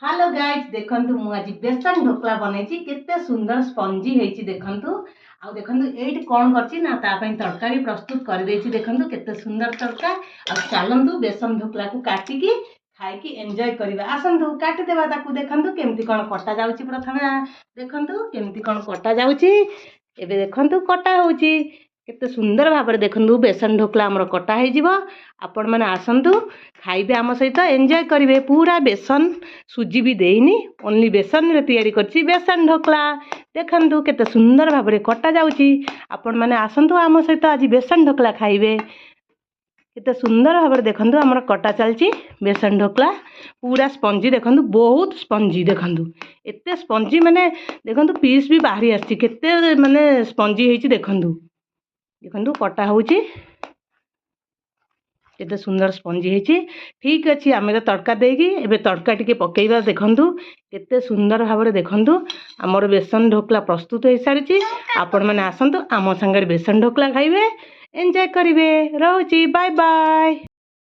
Hello guys देखंतु मु आज बेसन ढोकला बनैछि केते सुंदर स्पंजी हेछि देखंतु आ देखंतु एठी कोन करछि ना ता पई तरकारी प्रस्तुत कर देछि देखंतु केते सुंदर तड़का आ चलंतु बेसन ढोकला को काटी की खाई की एंजॉय करबा आसंतु काटी देबा ताकू देखंतु केमती कोन कटा जाउछि प्रथमे देखंतु केमती कोन कटा जाउछि एबे देखंतु कटा होउछि केते सुंदर भाबरे देखंतु बेसन ढोकला हमर कटा हे जिवो आपण माने आसंतु खाइबे आम सहित एंजॉय करेंगे पूरा बेसन सुजी भी देनी ओनली बेसन रे तैयारी करछि बेसन ढोकला देखंतु केते सुंदर भाबरे कटा जाउछि आपण माने आसंतु आम सहित आज बेसन ढोकला खाइबे केते सुंदर भाबरे देखंतु हमर कटा चलछि बेसन ढोकला पूरा स्पंजी देखंतु बहुत स्पंजी देखंतु एते स्पंजी माने देखंतु पीस भी बाहरी आछि केते माने स्पंजी हेछि देखंतु देखंतु कटा होउछि केते सुंदर स्पंजी हेछि ठीक अछि आमे तो तड़का देगी एबे तड़का टिके पकेइबा देखंतु केते सुंदर भाबरे देखंतु हमर बेसन ढोकला प्रस्तुत हे सारिछि आपण माने आसंतु आम संगे बेसन ढोकला खाइबे एंजॉय करिवे रहउछि बाय बाय।